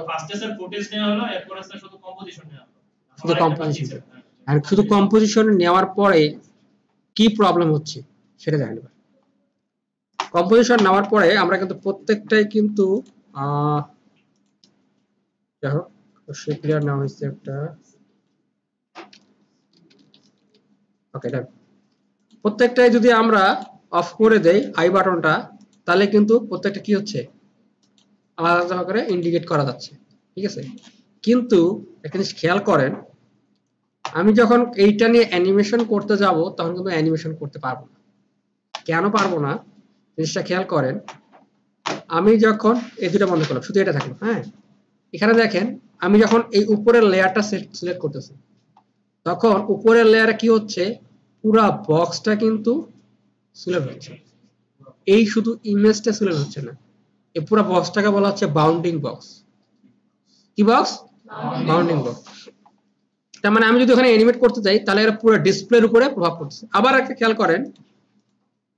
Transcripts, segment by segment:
ফাস্টেস্টের footage নেওয়া হলো, এরপর আছে শুধু কম্পোজিশন নেওয়া হলো। শুধু কম্পোজিশন, আর শুধু কম্পোজিশন নেওয়ার পরে কি প্রবলেম হচ্ছে সেটা দেখেন। কম্পোজিশন নেওয়ার পরে আমরা কিন্তু প্রত্যেকটাই কিন্তু দেখো ক্লিয়ার নেওয়া হয়েছে একটা। ওকে, প্রত্যেকটাই যদি আমরা অফ করে দেই আই বাটনটা, তাহলে কিন্তু প্রত্যেকটা কি হচ্ছে আলাদা আলাদা করে ইন্ডিকেট করা যাচ্ছে, ঠিক আছে। কিন্তু একটা জিনিস খেয়াল করেন, আমি যখন এইটা নিয়ে অ্যানিমেশন করতে যাব তখন কিন্তু অ্যানিমেশন করতে পারবো না। কেন পারবো না জিনিসটা খেয়াল করেন। আমি যখন এই দুটো বন্ধ করলাম, শুধু এটা থাকলো, হ্যাঁ, এখানে দেখেন আমি যখন এই উপরের লেয়ারটা সিলেক্ট করতেছি, তখন উপরের লেয়ারে কি হচ্ছে, পুরা বক্সটা কিন্তু সিলেক্ট হচ্ছে। এই শুধু ইমেজটা সিলেক্ট হচ্ছে না, এই পুরো বক্সটাকে বলা হচ্ছে বাউন্ডিং বক্স। কি বক্স? Bounding box. তার মানে আমি যদি ওখানে অ্যানিমেট করতে চাই তাহলে এর পুরো ডিসপ্লের উপরে প্রভাব পড়ছে। আবার একটা খেয়াল করেন,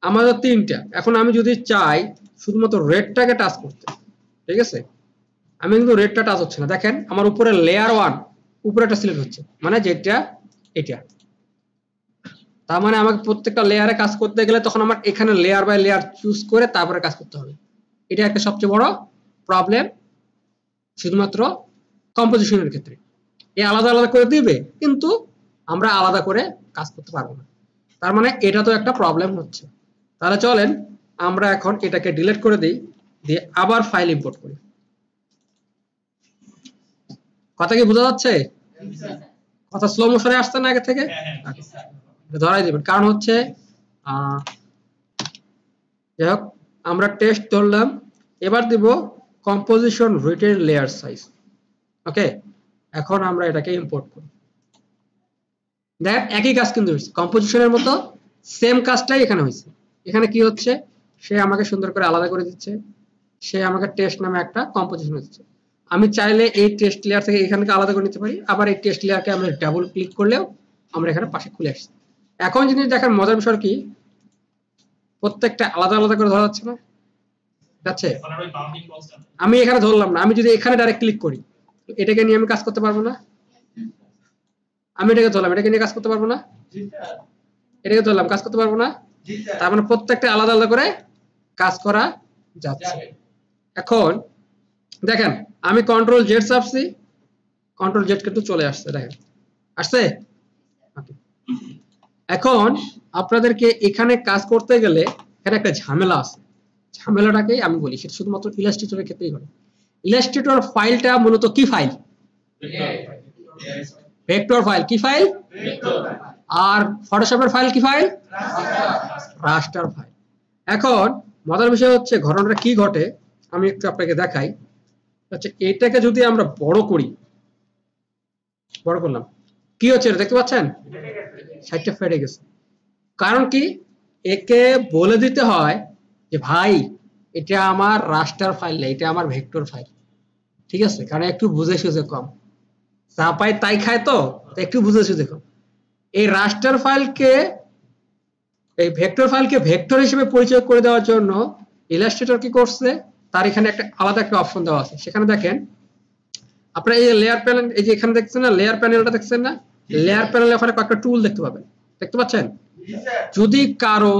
আমাদের তিনটা, এখন আমি যদি চাই শুধুমাত্র রেডটাকে টাচ করতে, ঠিক আছে, আমি কিন্তু রেডটা টাচ হচ্ছে না। দেখেন আমার উপরে লেয়ার 1 উপরেটা সিলেক্ট হচ্ছে, মানে যেটা এটা। তার মানে আমাকে প্রত্যেকটা লেয়ারে কাজ করতে গেলে তখন আমার এখানে লেয়ার বাই লেয়ার চুজ করে তারপরে কাজ করতে হবে। এটা একটা সবচেয়ে বড় প্রবলেম শুধুমাত্র কম্পোজিশনের ক্ষেত্রে। এই আলাদা আলাদা করে দিবে কিন্তু আমরা আলাদা করে কাজ করতে পারবো না। তার মানে এটা তো একটা প্রবলেম হচ্ছে। তাহলে চলেন আমরা এখন এটাকে ডিলিট করে দিই, দিয়ে আবার ফাইল ইম্পোর্ট করি। কথা কি বোঝা যাচ্ছে? কথা স্লো মোশনে আসছে না আগে থেকে? ধরাই দিবেন, কারণ হচ্ছে যাই হোক আমরা টেস্ট ধরলাম। এবার দিব কম্পোজিশন রিটেন লেয়ার সাইজ। ওকে, এখন আমরা এটাকে ইম্পোর্ট করি। দেখ একই কাজ কিন্তু হয়েছে, কম্পোজিশনের মতো সেম কাজটাই এখানে হয়েছে। এখানে কি হচ্ছে, সে আমাকে সুন্দর করে আলাদা করে দিচ্ছে, সে আমাকে টেস্ট নামে একটা কম্পোজিশন দিচ্ছে। আমি চাইলে এই টেস্ট লেয়ার থেকে এখানে আলাদা করে নিতে পারি, আবার এই টেস্ট লেয়ারকে আমরা ডাবল ক্লিক করলেও আমরা এখানে পাশে খুলে আসছি। এখন জিনিস দেখার মজার বিষয় কি, প্রত্যেকটা আলাদা আলাদা করে ধরা যাচ্ছে না, ঠিক আছে। আমি এখানে ধরলাম না, আমি যদি এখানে ডাইরেক্ট ক্লিক করি এটাকে নিয়ে আমি কাজ করতে পারবো না। আমি এটাকে ধরলাম, এটাকে নিয়ে কাজ করতে পারবো না, এটাকে ধরলাম কাজ করতে পারবো না। তার মানে প্রত্যেকটা আলাদা আলাদা করে কাজ করা যাচ্ছে। এখন দেখেন আমি কন্ট্রোল জেড চাপছি, কন্ট্রোল জেড কিন্তু চলে আসছে, দেখেন আসছে। এখন আপনাদেরকে এখানে কাজ করতে গেলে এখানে একটা ঝামেলা আছে, ঝামেলাটাকেই আমি বলি, সেটা শুধুমাত্র ইলাস্ট্রেটরের ক্ষেত্রেই ঘটে। ইলাস্ট্রেটর ফাইলটা মূলত কি ফাইল? Vector file. কি ফাইল? আর ফটোশপের ফাইল কি ফাইল? রাস্টার ফাইল। এখন মজার বিষয় হচ্ছে ঘটনাটা কি ঘটে আমি একটু আপনাকে দেখাই। আচ্ছা, এটাকে যদি আমরা বড় করি, বড় করলাম, কি হচ্ছে দেখতে পাচ্ছেন? সাইডটা ফেটে গেছে। কারণ কি, একে বলে দিতে হয় যে ভাই এটা আমার রাস্টার ফাইল না, এটা আমার ভেক্টর ফাইল, ঠিক আছে। কারণ একটু বুঝে সুঝে কম, যা পাই তাই খায়, তো একটু বুঝে সুঝে কম। এই রাস্টার ফাইলকে, এই ভেক্টর ফাইলকে ভেক্টর হিসেবে পরিচয় করে দেওয়ার জন্য ইলাস্ট্রেটর কি করছে, তার এখানে একটা আলাদা একটা অপশন দেওয়া আছে। সেখানে দেখেন আপনারা এই লেয়ার প্যানেল, এই যে এখানে দেখছেন না লেয়ার প্যানেলটা দেখছেন না, লেয়ার প্যানেলে ওখানে কয়েকটা টুল দেখতে পাবেন, দেখতে পাচ্ছেন? যদি কারো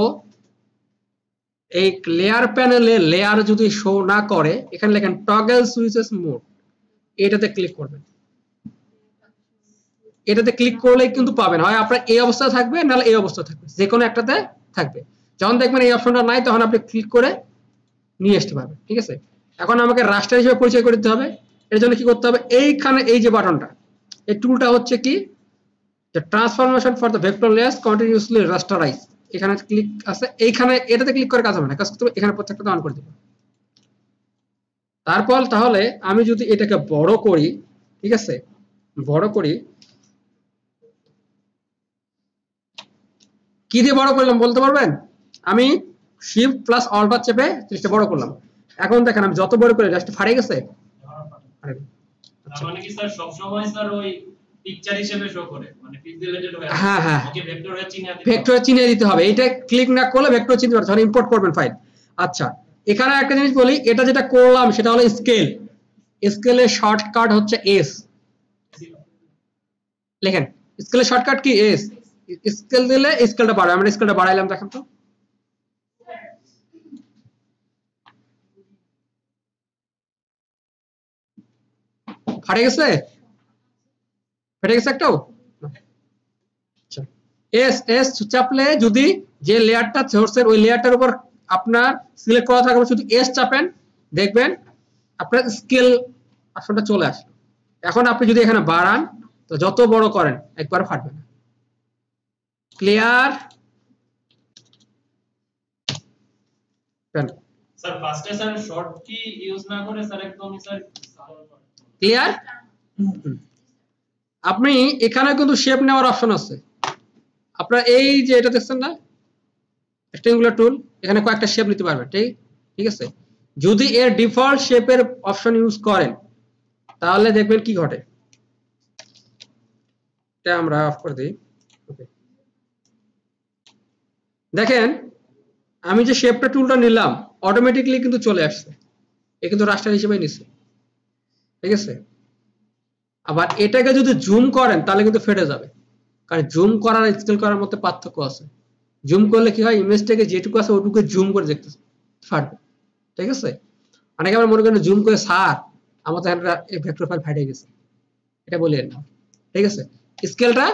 এই লেয়ার প্যানেলে লেয়ার যদি শো না করে, এখানে লেখেন টগল সুইচেস মোড, এটাতে ক্লিক করবেন। এটাতে ক্লিক করলেই কিন্তু পাবেন, হয় আপনার এই অবস্থায় থাকবে নাহলে এই অবস্থায় থাকবে, যে কোনো একটাতে থাকবে। যখন দেখবেন এই অপশনটা নাই তখন আপনি ক্লিক করে নিয়ে আসতে পারবেন, ঠিক আছে। এখন আমাকে রাস্টার হিসেবে পরিচয় করে দিতে হবে। এর জন্য কি করতে হবে, এইখানে এই যে বাটনটা, এই টুলটা হচ্ছে কি, the transformation for the vector layers continuously rasterize, এখানে ক্লিক আছে, এইখানে এটাতে ক্লিক করে কাজ হবে না, কাজ করতে হবে এখানে প্রত্যেকটা অন করে দেব। তারপর তাহলে আমি যদি এটাকে বড় করি, ঠিক আছে, বড় করি, কি দিয়ে বড় করলাম বলতে পারবেন? আমি শিফট প্লাস অল্টার চেপে জিনিসটা বড় করলাম। এখন দেখেন আমি যত বড় করে জাস্ট ফাড়ে গেছে। মানে কি স্যার সব সময় স্যার ওই পিকচার হিসেবে শো করে, মানে পিক্সেলেটেড হয়ে আছে। হ্যাঁ হ্যাঁ, ওকে ভেক্টরে চিহ্ন দিতে হবে, ভেক্টরে চিহ্ন দিতে হবে। এটা ক্লিক না করলে ভেক্টর চিহ্ন যখন ইম্পোর্ট করবেন ফাইল। আচ্ছা, এখানে একটা জিনিস বলি, এটা যেটা করলাম সেটা হলো স্কেল, স্কেলের শর্টকাট হচ্ছে এস। লেখেন স্কেলের শর্টকাট কি এস। স্কেল দিলে স্কেলটা বাড়ায়, আমরা স্কেলটা বাড়াইলাম, দেখেন তো ফাটে গেছে, ফেটে গেছে একটাও। আচ্ছা এস এস চাপলে যদি যে লেয়ারটা সোর্সের ওই লেয়ারটার উপর আপনার সিলেক্ট করা থাকবে শুধু এস চাপেন, দেখবেন আপনার স্কেল অপশনটা চলে আসে। এখন আপনি যদি এখানে বাড়ান তো যত বড় করেন একবার ফাটবে না। ক্লিয়ার? স্যার ফার্স্টে স্যার শর্ট কি ইউজ না করে স্যার একদমই স্যার ক্লিয়ার? আপনি এখানে কিন্তু শেপ নেওয়ার অপশন আছে আপনার, এই যে এটা দেখছেন না রেক্টেঙ্গুলার টুল, এখানে কয়েকটা শেপ নিতে পারবেন, ঠিক আছে। যদি এর ডিফল্ট শেপের অপশন ইউজ করেন তাহলে দেখবেন কি ঘটে। এটা আমরা অফ করে দিই। ওকে দেখেন আমি যে শেপটা টুলটা নিলাম অটোমেটিক্যালি কিন্তু চলে আসছে, এ কিন্তু রাস্টার হিসেবেই নিচ্ছে, ঠিক আছে। আবার এটাকে যদি জুম করেন তাহলে কিন্তু ফেটে যাবে, কারণ জুম করার স্কেল করার মধ্যে পার্থক্য আছে। জুম করলে কি হয়, ইমেজটাকে যেটুকু আছে ওটুকু জুম করে দেখতে ফাটবে, ঠিক আছে। অনেকে আবার মনে করেন জুম করে স্যার আমার তো ভেক্টর ফাইল ফাটে গেছে, এটা বলি না, ঠিক আছে। স্কেলটা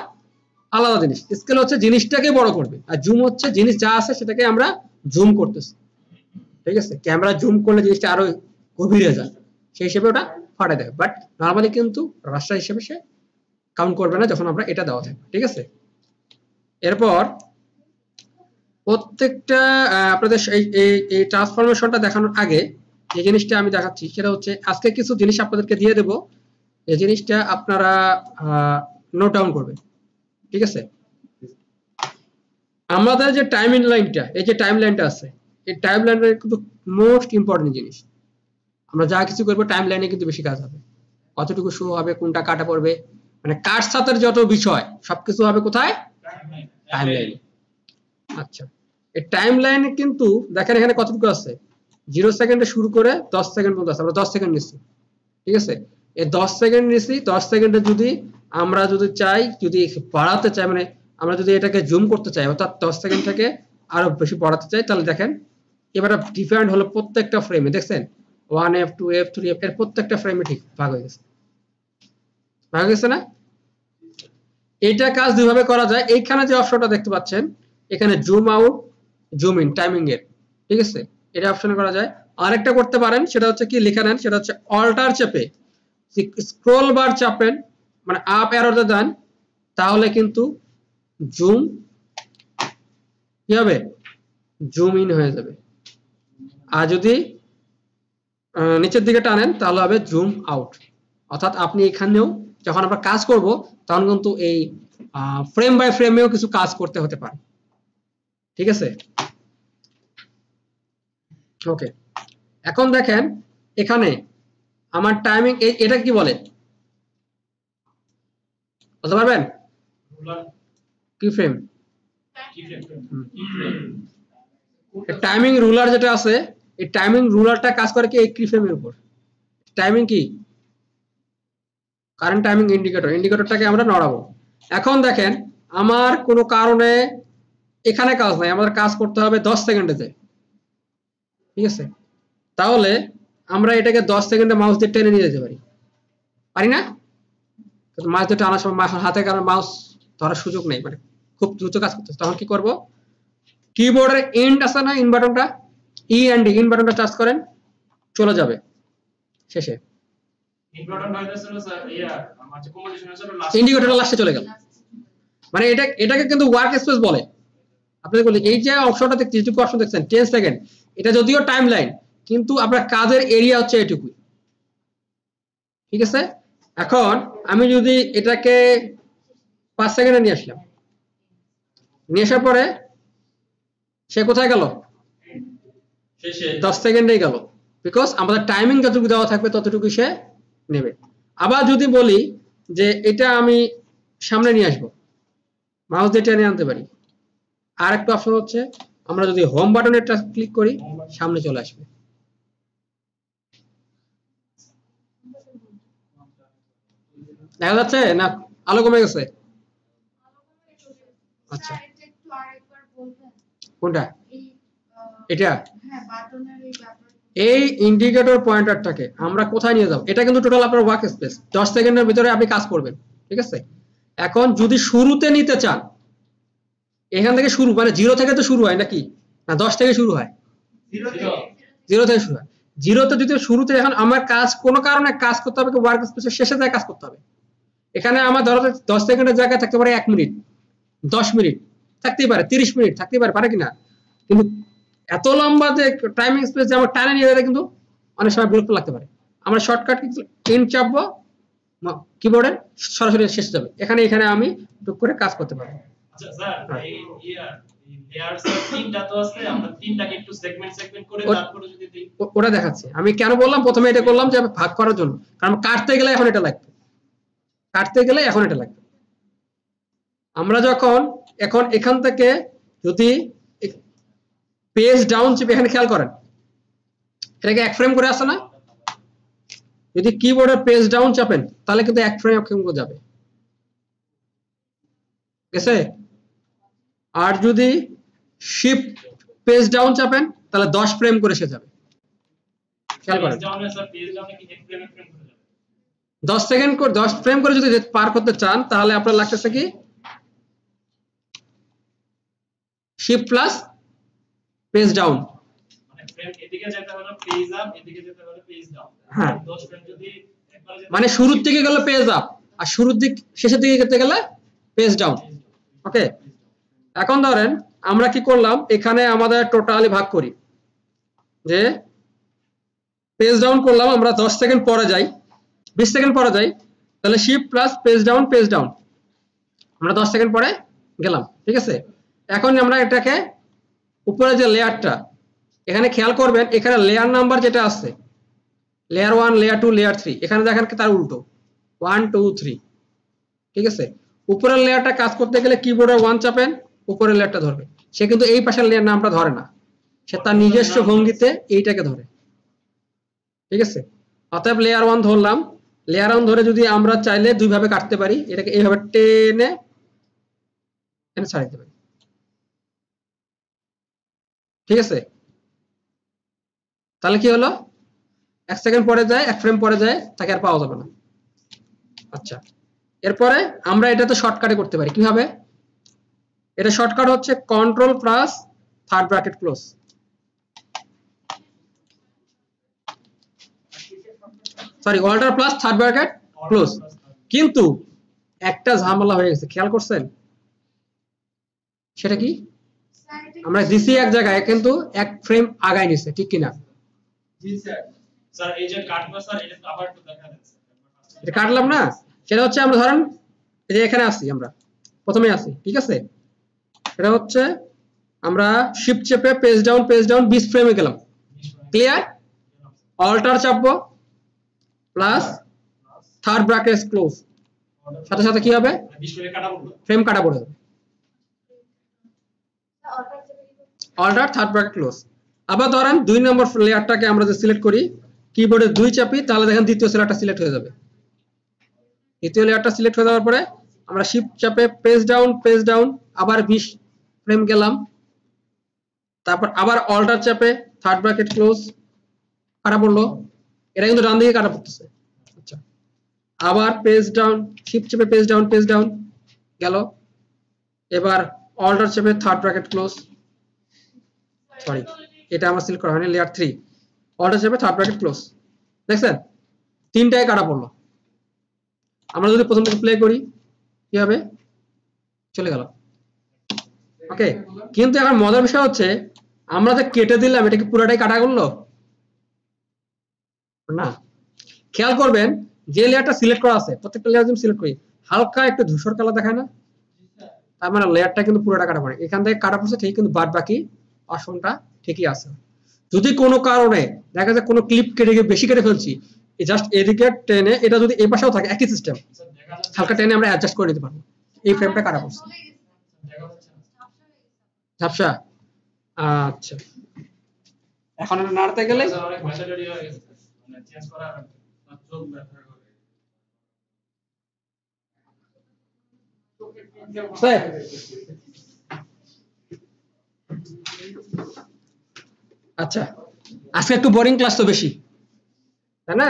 আলাদা জিনিস, স্কেল হচ্ছে জিনিসটাকে বড় করবে, আর জুম হচ্ছে জিনিস যা আছে সেটাকে আমরা জুম করতেছি, ঠিক আছে। ক্যামেরা জুম করলে জিনিসটা আরো গভীরে যায়, সেই হিসেবে ওটা ফাটে দেয়, বাট নর্মালি কিন্তু রাস্টার হিসেবে সে কাউন্ট করবে না যখন আমরা এটা দেওয়া থাকবে, ঠিক আছে। এরপর প্রত্যেকটা আপনাদের এই ট্রান্সফরমেশনটা দেখানোর আগে যে জিনিসটা আমি দেখাচ্ছি সেটা হচ্ছে আজকে কিছু জিনিস আপনাদেরকে দিয়ে দেব, এই জিনিসটা আপনারা নোট ডাউন করবেন, ঠিক আছে। আমাদের যে টাইম লাইনটা, এই যে টাইম লাইনটা আছে, এই টাইম লাইনটা কিন্তু মোস্ট ইম্পর্টেন্ট জিনিস। আমরা যা কিছু করবো টাইম লাইনে কিন্তু বেশি কাজ হবে, কতটুকু শো হবে, কোনটা কাটা পড়বে, মানে কাট সাথের যত বিষয় সবকিছু হবে কোথায়, টাইম লাইনে। আচ্ছা এই টাইম লাইনে কিন্তু দেখেন এখানে কতটুকু আছে, 0 সেকেন্ডে শুরু করে 10 সেকেন্ড পর্যন্ত আছে, আমরা 10 সেকেন্ড নিচ্ছি, ঠিক আছে। এই 10 সেকেন্ড নিচ্ছি, 10 সেকেন্ডে যদি আমরা যদি চাই, যদি বাড়াতে চাই, মানে আমরা যদি এটাকে জুম করতে চাই অর্থাৎ 10 সেকেন্ড থেকে আরো বেশি বাড়াতে চাই, তাহলে দেখেন এবার ডিফারেন্ট হলো প্রত্যেকটা ফ্রেমে, দেখছেন 1f 2f 3f এর প্রত্যেকটা ফ্রেমে ঠিক ভাগ হয়ে গেছে, ভাগ হয়ে গেছে না। এইটা কাজ দুইভাবে করা যায়, এইখানে যে অপশনটা দেখতে পাচ্ছেন এখানে zoom out zoom in timing এর, ঠিক আছে, এটা অপশন করা যায়। আরেকটা করতে পারেন, সেটা হচ্ছে কি লিখে নেন, সেটা হচ্ছে অল্টার চেপে স্ক্রল বার চাপেন, মানে আপ অ্যারোতে দেন, তাহলে কিন্তু জুম কি হবে, জুম ইন হয়ে যাবে। আর যদি নিচের দিকে টানেন তাহলে হবে জুম আউট। অর্থাৎ আপনি এখানেও যখন আমরা কাজ করব তখন কিন্তু এই ফ্রেম বাই ফ্রেমেও কিছু কাজ করতে হতে পারে, ঠিক আছে। ওকে এখন দেখেন এখানে আমার টাইমিং, এটা কি বলে বলতে পারবেন, কি ফ্রেম, টাইমিং রুলার যেটা আছে, এই টাইমিং রুলারটা কাজ করে কি এই কি ফ্রেমের উপর, টাইমিং কি কারেন্ট টাইমিং ইন্ডিকেটর, ইন্ডিকেটরটাকে আমরা নড়াবো। এখন দেখেন আমার কোনো কারণে এখানে কাজ নাই, আমাদের কাজ করতে হবে 10 সেকেন্ডে, ঠিক আছে। তাহলে আমরা এটাকে 10 সেকেন্ডে মাউস দিয়ে টেনে নিয়ে যেতে পারি, পারি না? মাউস দিয়ে টানার সময় হাতে কারণ মাউস ধরার সুযোগ নেই, মানে খুব দ্রুত কাজ করতেছে, তখন কি করব, কিবোর্ডের এন্ড আছে না ইন বাটনটা, ই এন্ড ইন বাটনটা টাচ করেন, চলে যাবে শেষে, ইন্ডিকেটর লাস্টে চলে গেল, মানে এটাকে কিন্তু ওয়ার্ক স্পেস বলে। আপনি বলি এই যে অপশনটা দেখতে, যেটুকু অপশন দেখছেন 10 সেকেন্ড, এটা যদিও টাইম লাইন কিন্তু আপনার কাজের এরিয়া হচ্ছে এটুকুই, ঠিক আছে। এখন আমি যদি এটাকে 5 সেকেন্ডে নিয়ে আসলাম, নিয়ে আসার পরে সে কোথায় গেল, 10 সেকেন্ডেই গেল, বিকজ আমাদের টাইমিং যতটুকু দেওয়া থাকবে ততটুকু সে নেবে। আবার যদি বলি যে এটা আমি সামনে নিয়ে আসবো, মাউস দিয়ে টেনে আনতে পারি। আর একটা অপশন হচ্ছে আমরা যদি হোম বাটনে ক্লিক করি সামনে চলে আসবে, দেখা যাচ্ছে না? আলো কমে গেছে? আচ্ছা, কোনটা? এটা? এই ইন্ডিকেটর পয়েন্টারটাকে আমরা কোথায় নিয়ে যাব? এটা কিন্তু টোটাল আপনার ওয়ার্ক স্পেস, 10 সেকেন্ডের ভিতরে আপনি কাজ করবেন, ঠিক আছে? এখন যদি শুরুতে নিতে চান, এখান থেকে শুরু, মানে 0 থেকে তো শুরু হয় নাকি? না 10 থেকে শুরু হয়? 0 থেকে শুরু হয়। 0 তে যদি শুরুতে, এখন আমার কাজ কোনো কারণে কাজ করতে হবে, ওয়ার্ক স্পেসের শেষে যায় কাজ করতে হবে। এখানে আমার ধরো 10 সেকেন্ডের জায়গায় থাকতে পারে 1 মিনিট, 10 মিনিট থাকতেই পারে, 30 মিনিট থাকতেই পারে, পারে কিনা? কিন্তু এত লম্বা যে টাইমিং স্পেস যে আমার টানে নিয়ে যেতে কিন্তু অনেক সময় বিরক্ত লাগতে পারে। আমরা শর্টকাট এন্ড চাপবো কিবোর্ডের, সরাসরি শেষে যাবে। এখানে আমি টুক করে কাজ করতে পারবো। আচ্ছা স্যার, এই লেয়ারস এর তিনটা তো আছে, আমরা তিনটাকে একটু সেগমেন্ট করে তারপরে যদি দেই। ওটা দেখাচ্ছি। আমি কেন বললাম প্রথমে এটা করলাম যে ভাগ করার জন্য, কারণ কাটতে গেলে এখন এটা লাগবে, আমরা যখন এখন এখান থেকে যদি পেজ ডাউন চিপে, এখানে খেয়াল করেন এটাকে এক ফ্রেম করে আসে না? যদি কিবোর্ডের পেজ ডাউন চাপেন তাহলে কিন্তু এক ফ্রেম করে যাবে, গেছে? আর যদি শিফট পেজ ডাউন চাপেন তাহলে 10 ফ্রেম করে সে যাবে, খেয়াল করেন। 10 সেকেন্ড করে 10 ফ্রেম করে যদি পার করতে চান তাহলে আপনার লাগতেছে কি শিফট প্লাস পেজ ডাউন, মানে ফ্রেম এদিকে যেতে হলো পেজ আপ, এদিকে যেতে হলো পেজ ডাউন। হ্যাঁ, 10 ফ্রেম যদি একবারে যেতে, মানে শুরুর দিকে গেলে পেজ আপ আর শুরুর দিক শেষের দিকে যেতে গেলে পেজ ডাউন। ওকে, এখন ধরেন আমরা কি করলাম, এখানে আমাদের টোটালি ভাগ করি, যে পেজ ডাউন করলাম আমরা 10 সেকেন্ড পরে যাই, 20 সেকেন্ড পরে যাই, তাহলে শিফট প্লাস পেজ ডাউন আমরা 10 সেকেন্ড পরে গেলাম, ঠিক আছে? এখন আমরা এটাকে উপরে যে লেয়ারটা, এখানে খেয়াল করবেন এখানে লেয়ার নাম্বার যেটা আছে, লেয়ার 1, লেয়ার 2, লেয়ার 3, এখানে দেখেন তার উল্টো 1 2 3, ঠিক আছে? উপরের লেয়ারটা কাজ করতে গেলে কিবোর্ডে 1 চাপেন, উপরের লেয়ারটা ধরবে। সে কিন্তু এই পাশের লেয়ার নামটা ধরে না, সে তার নিজস্ব ভঙ্গিতে এইটাকে ধরে, ঠিক আছে? অতএব লেয়ার 1 ধরলাম, লেয়ার 1 ধরে যদি আমরা চাইলে দুই ভাবে কাটতে পারি, এটাকে এইভাবে টেনে এনে ছাড়িয়ে দিতে পারি, ঠিক আছে? তাহলে কি হলো, 1 সেকেন্ড পরে যায়, 1 ফ্রেম পরে যায়, তাকে আর পাওয়া যাবে না। আচ্ছা, এরপরে আমরা এটা তো শর্টকাটে করতে পারি, কিভাবে? এটা শর্টকাট হচ্ছে control plus third bracket close, sorry alter plus third bracket close. কিন্তু একটা ঝামেলা হয়ে গেছে, খেয়াল করছেন? সেটা কি? আমরা দিছি এক জায়গায় কিন্তু এক ফ্রেম আগায় নিছে, ঠিক কিনা? জি স্যার। স্যার এই যে কাটবো স্যার, এটা তো আবার একটু দেখা যাচ্ছে, এটা কাটলাম না, সেটা হচ্ছে আমরা ধরেন এই যে এখানে আসি, আমরা প্রথমে আসি, ঠিক আছে? এটা হচ্ছে আমরা শিফট চেপে পেজ ডাউন 20 ফ্রেমে গেলাম, ক্লিয়ার? অল্টার চাপবো প্লাস থার্ড ব্র্যাকেট ক্লোজ, সাথে সাথে কি হবে, 20 ফ্রেমে কাটা পড়লো, ফ্রেম কাটা পড়ে যাবে। Alter third bracket close. আবার ধরেন 2 নম্বর লেয়ারটাকে আমরা যে সিলেক্ট করি, কিবোর্ডে 2 চাপি, তাহলে দেখেন দ্বিতীয় লেয়ারটা সিলেক্ট হয়ে যাবে। দ্বিতীয় লেয়ারটা সিলেক্ট হয়ে যাওয়ার পরে আমরা শিফট চাপে পেজ ডাউন আবার 20 ফ্রেম গেলাম, তারপর আবার অল্টার চাপে থার্ড ব্র্যাকেট ক্লোজ, কাটা পড়লো। এটা কিন্তু ডান দিকে কাটা পড়তেছে। আচ্ছা, আবার পেজ ডাউন, শিফট চেপে পেজ ডাউন গেল, এবার অল্টার চেপে থার্ড ব্র্যাকেট ক্লোজ, সরি এটা আমার সিলেক্ট করা হয়নি, লেয়ার 3, অল্টার চেপে থার্ড ব্র্যাকেট ক্লোজ, দেখছেন তিনটায় কাটা পড়লো। আমরা যদি প্রথম থেকে প্লে করি কি হবে, চলে গেল। ওকে, কিন্তু এখন মজার বিষয় হচ্ছে আমরা যে কেটে দিলাম, এটা কি পুরোটাই কাটা করলো না? খেয়াল করবেন যে লেয়ারটা সিলেক্ট করা আছে, প্রত্যেকটা লেয়ার যদি সিলেক্ট করি হালকা একটু ধূসর কালার দেখায় না? তার মানে লেয়ারটা কিন্তু পুরোটা কাটা পড়ে, এখান থেকে কাটা পড়ছে ঠিক, কিন্তু বাদ বাকি অপশনটা ঠিকই আছে। যদি কোনো কারণে দেখা যায় কোনো ক্লিপ কেটে গিয়ে বেশি কেটে ফেলছি, জাস্ট এদিকে টেনে, এটা যদি এই পাশেও থাকে একই সিস্টেম, হালকা টেনে আমরা অ্যাডজাস্ট করে নিতে পারবো, এই ফ্রেমটা কাটা পড়ছে। ঝাপসা? আচ্ছা, এখন এটা নাড়তে গেলে অনেক ভাষা রেডি হয়ে গেছে, মানে চেঞ্জ করা চোখ ব্যথা করে। আচ্ছা, আজকে একটু বোরিং ক্লাস তো বেশি, তাই না?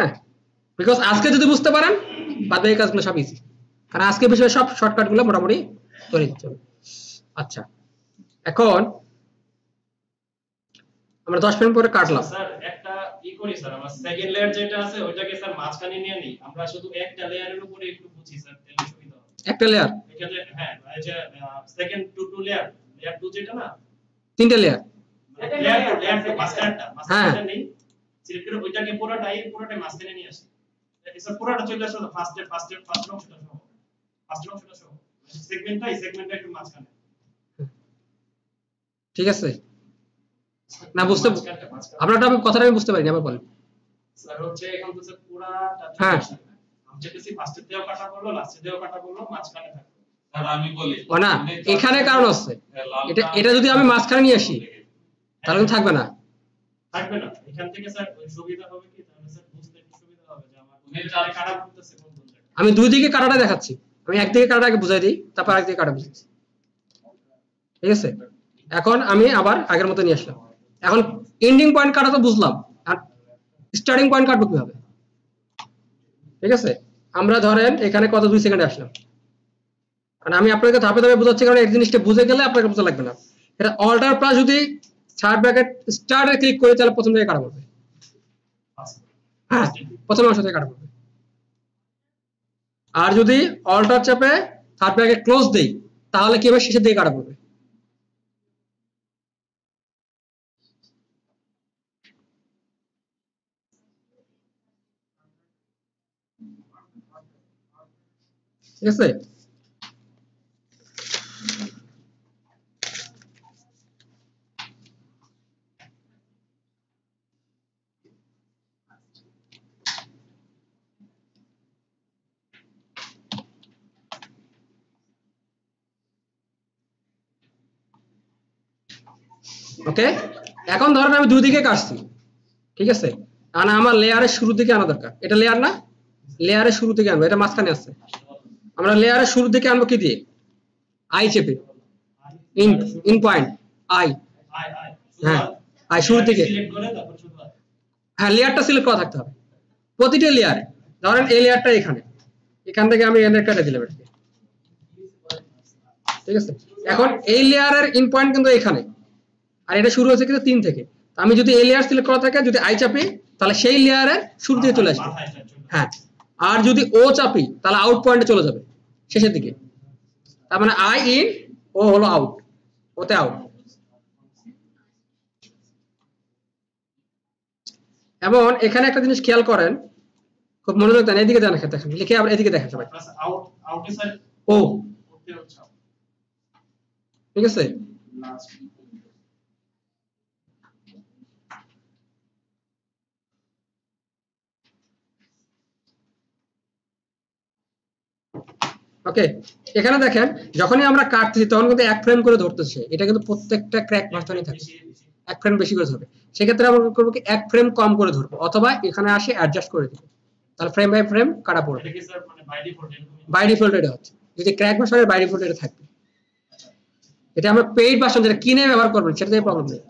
বিকজ আজকে যদি বুঝতে পারেন বাদ বাকি কাজগুলো সব ইজি, কারণ আজকে বিষয়ে সব শর্টকাট গুলো মোটামুটি করে দিতে হবে। আচ্ছা, এখন আমরা 10 মিনিট পরে কাটলাম। স্যার একটা করি স্যার, আমার সেকেন্ড লেয়ার যেটা আছে ওইটাকে স্যার মাঝখানে নিয়ে নিই, আমরা শুধু একটা লেয়ারের উপরে একটু বুঝি স্যার, তাহলে সুবিধা হবে। একটা লেয়ার, এখানে হ্যাঁ এই যে সেকেন্ড টু লেয়ার, লেয়ার 2 যেটা না, তিনটা লেয়ার, লেয়ার টু মাঝখানটা নেই, সিলেক্ট করে ওইটাকে পুরোটাই মাঝখানে নিয়ে আসি। স্যার পুরোটা চলে আসলো ফার্স্ট অংশটা সহ সেগমেন্টটা একটু মাঝখানে। ঠিক আছে না? বুঝতে আপনারটা আমি কথাটা আমি বুঝতে পারিনি, আবার বলেন। স্যার হচ্ছে এখন তো স্যার পুরোটা হ্যাঁ আমি চাইতেছি ফার্স্টের দিকেও কাটা করলো, লাস্টের দিকেও কাটা করলো, মাঝখানে থাকলো। স্যার আমি বলি ও না, এখানে কারণ আছে, এটা যদি আমি মাঝখানে নিয়ে আসি তাহলে কিন্তু থাকবে না। এখান থেকে স্যার ওই সুবিধা হবে কি, তাহলে স্যার বুঝতে একটু সুবিধা হবে যে আমার কাটা করতেছে কোন কোন জায়গায়। আমি দুই দিকে কাটাটা দেখাচ্ছি, আমি একদিকে কাটাটা আগে বুঝাই দিই, তারপর আরেকদিকে কাটা বুঝাচ্ছি। ঠিক আছে, এখন আমি আবার আগের মতো নিয়ে আসলাম। এখন এন্ডিং পয়েন্ট কাটা তো বুঝলাম, আর স্টার্টিং পয়েন্ট কাটবো কিভাবে? ঠিক আছে, আমরা ধরেন এখানে কত 2 সেকেন্ডে আসলাম, কারণ আমি আপনাকে ধাপে ধাপে বোঝাচ্ছি, কারণ এই জিনিসটা বুঝে গেলে আপনাকে বোঝা লাগবে না। এটা অল্টার প্লাস যদি থার্ড ব্র্যাকেট স্টার্টে ক্লিক করে তাহলে প্রথম থেকে কাটা পড়বে। হ্যাঁ, প্রথম অংশ থেকে কাটা পড়বে। আর যদি অল্টার চাপে থার্ড ব্র্যাকেট ক্লোজ দেই তাহলে কি হবে, শেষের দিকে কাটা পড়বে। ঠিক আছে, ওকে। এখন ধরেন আমি দুই দিকে কাটছি, ঠিক আছে, আর আমার লেয়ারের শুরু দিকে আনা দরকার। এটা লেয়ার না, লেয়ারের শুরু দিকে আনবো, এটা মাঝখানে আছে। আমরা লেয়ারের শুরু দিকে আনবো কি দিয়ে? আই চেপে, ইন পয়েন্ট আই, হ্যাঁ আই শুরু দিকে, হ্যাঁ লেয়ারটা সিলেক্ট করা থাকতে হবে প্রতিটা লেয়ারে। ধরেন এই লেয়ারটা এখান থেকে আমি এনে কেটে দিলাম এটাকে। ঠিক আছে, এখন এই লেয়ারের ইন পয়েন্ট কিন্তু এখানে, আর এটা শুরু হচ্ছে কিন্তু 3 থেকে। আমি যদি এই লেয়ার সিলেক্ট করা থাকে, যদি আই চাপি তাহলে সেই লেয়ারের শুরু দিকে চলে আসবে, হ্যাঁ। আর যদি ও চাপি তাহলে আউট পয়েন্টে চলে যাবে শেষের দিকে। তার মানে আই ইন, ও হলো আউট, ওতে আউট। এবং এখানে একটা জিনিস খেয়াল করেন, খুব মনোযোগ দেন, এদিকে দেন, দেখেন লিখে আবার এদিকে দেখেন সবাই, ও, ঠিক আছে। ওকে, এখানে দেখেন যখনই আমরা কাটতেছি তখন কিন্তু 1 ফ্রেম করে ধরতেছে, এটা কিন্তু প্রত্যেকটা ক্র্যাক ভার্সনই থাকে, 1 ফ্রেম বেশি করে ধরবে। সেক্ষেত্রে আমরা করবো কি, 1 ফ্রেম কম করে ধরবো, অথবা এখানে আসে অ্যাডজাস্ট করে দেবো, তাহলে ফ্রেম বাই ফ্রেম কাটা পড়বে। বাই ডিফল্ট এটা হচ্ছে, যদি ক্র্যাক ভার্সনের বাই ডিফল্ট এটা থাকবে। এটা আমরা পেইড ভার্সন যেটা কিনে ব্যবহার করবেন সেটাতে প্রবলেম নেই,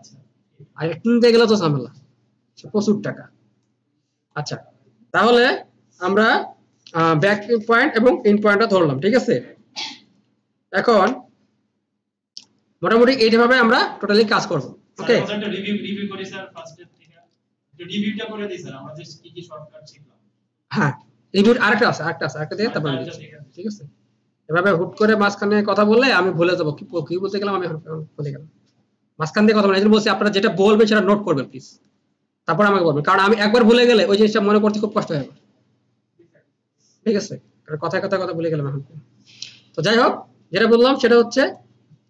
আর কিনতে গেলে তো ঝামেলা, প্রচুর টাকা। আচ্ছা, তাহলে আমরা ব্যাক পয়েন্ট এবং ইন পয়েন্টটা ধরলাম, ঠিক আছে। এখন মোটামুটি এইভাবে আমরা টোটালি কাজ করব। ওকে, স্যার একটা রিভিউ করি স্যার, ফার্স্টের থেকে একটু রিভিউটা করে দিই স্যার, আমরা যে কি শর্টকাট শিখলাম। হ্যাঁ, রিভিউ আরেকটা আছে দিয়ে তারপর ঠিক আছে। এভাবে হুট করে মাঝখানে কথা বললে আমি ভুলে যাব, কি বলতে গেলাম আমি ভুলে গেলাম। মাঝখান দিয়ে কথা বলে, বলছি আপনারা যেটা বলবেন সেটা নোট করবেন প্লিজ, তারপর আমাকে বলবেন, কারণ আমি একবার ভুলে গেলে ওই জিনিসটা মনে করতে খুব কষ্ট হয়। ঠিক আছে, কথায় কথা ভুলে গেলাম এখন। তো যাই হোক, যেটা বললাম সেটা হচ্ছে,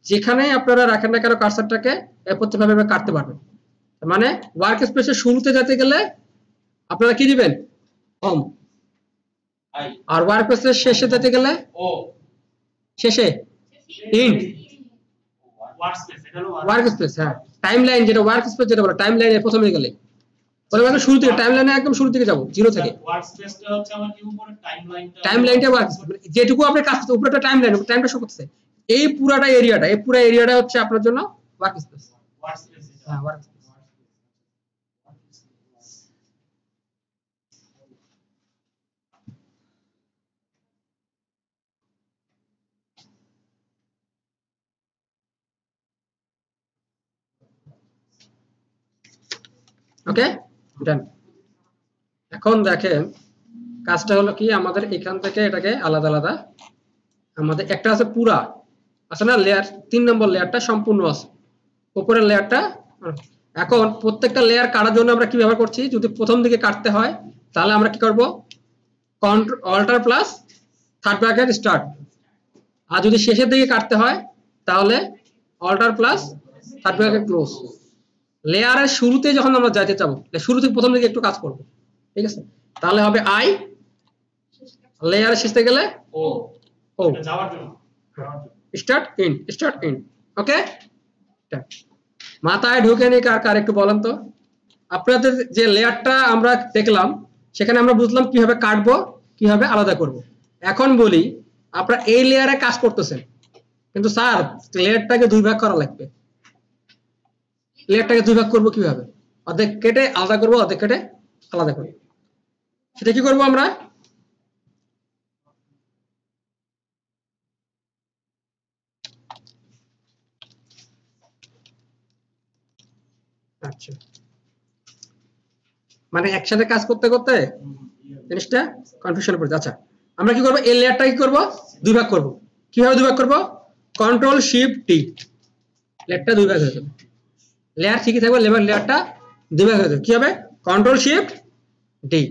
যেখানে আপনারা রাখেন না কেন কার্সারটাকে প্রত্যেকভাবে কাটতে পারবেন। মানে ওয়ার্ক স্পেসের শুরুতে যেতে গেলে আপনারা কি দিবেন, হোম, আর ওয়ার্ক স্পেসের শেষে যেতে গেলে ও, শেষে ইন্ট, ওয়ার্ক স্পেস, হ্যাঁ টাইমলাইন, যেটা ওয়ার্ক স্পেস যেটা বলে টাইমলাইনের প্রথমে গেলে তাহলে আমরা শুরু থেকে টাইমলাইনে একদম শুরু থেকে যাব জিরো থেকে। ওয়ার্কস্পেসটা হচ্ছে আমার কি উপরে টাইমলাইনটা যেটুকু আপনি কাজ করতে উপরে একটা টাইমলাইন টাইমটা শো করতেছে এই পুরাটা এরিয়াটা এই পুরো এরিয়াটা হচ্ছে আপনার জন্য ওয়ার্কস্পেস। হ্যাঁ ওয়ার্কস্পেস। ওকে ডান। এখন দেখেন কাজটা হলো কি আমাদের এখান থেকে এটাকে আলাদা আলাদা আমাদের একটা আছে পুরা আছে না লেয়ার 3 নম্বর লেয়ারটা সম্পূর্ণ আছে উপরের লেয়ারটা। এখন প্রত্যেকটা লেয়ার কাটার জন্য আমরা কি ব্যবহার করছি যদি প্রথম দিকে কাটতে হয় তাহলে আমরা কি করব alter plus third bracket start, আর যদি শেষের দিকে কাটতে হয় তাহলে alter plus third bracket close. লেয়ারের শুরুতে যখন আমরা যাইতে চাবো শুরু থেকে প্রথম দিকে একটু কাজ করব ঠিক আছে তাহলে হবে আই লেয়ারের শেষে গেলে ও ও যাওয়ার জন্য স্টার্ট ইন ওকে। মাথায় ঢুকে নি কার কার একটু বলেন তো আপনাদের যে লেয়ারটা আমরা দেখলাম সেখানে আমরা বুঝলাম কিভাবে কাটবো কিভাবে আলাদা করব। এখন বলি আপনারা এই লেয়ারে কাজ করতেছেন কিন্তু স্যার লেয়ারটাকে দুই ভাগ করা লাগবে, লেয়ারটাকে দুই ভাগ করবো কিভাবে অর্ধেক কেটে আলাদা করবো অর্ধেক কেটে আলাদা করবো সেটা কি করবো আমরা আচ্ছা মানে একসাথে কাজ করতে করতে জিনিসটা কনফিউশন পড়ে। আচ্ছা আমরা কি করবো এই লেয়ারটা কি করবো দুই ভাগ করবো কিভাবে দুই ভাগ করবো কন্ট্রোল শিফট টি লেয়ারটা দুই ভাগ হয়ে যাবে লেয়ার ঠিকই থাকবে লেয়ারটা দুই ভাগ হয়ে যাবে কি হবে কন্ট্রোল শিফট ডি।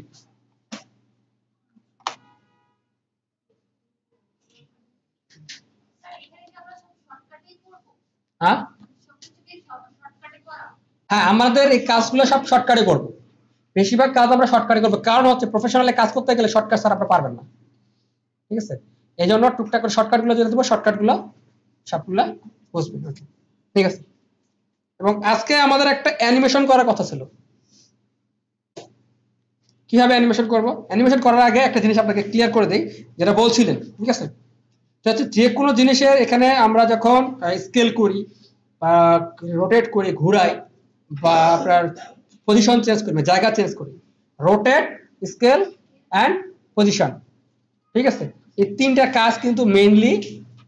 হ্যাঁ হ্যাঁ আমাদের এই কাজগুলো সব শর্টকাটে করবো বেশিরভাগ কাজ আমরা শর্টকাটে করবো কারণ হচ্ছে প্রফেশনালি কাজ করতে গেলে শর্টকাট স্যার আপনারা পারবেন না ঠিক আছে এই জন্য টুকটাক করে শর্টকাট গুলো যেতে দেবো শর্টকাট গুলো সবগুলা বুঝবেন ঠিক আছে। এবং আজকে আমাদের একটা অ্যানিমেশন করার কথা ছিল কিভাবে অ্যানিমেশন করব অ্যানিমেশন করার আগে একটা জিনিস আপনাকে ক্লিয়ার করে দেই যেটা বলছিলেন ঠিক আছে হচ্ছে যে কোনো জিনিসের এখানে আমরা যখন স্কেল করি বা রোটেট করি ঘুরাই বা আপনার পজিশন চেঞ্জ করি জায়গা চেঞ্জ করি রোটেট স্কেল অ্যান্ড পজিশন ঠিক আছে এই তিনটা কাজ কিন্তু মেইনলি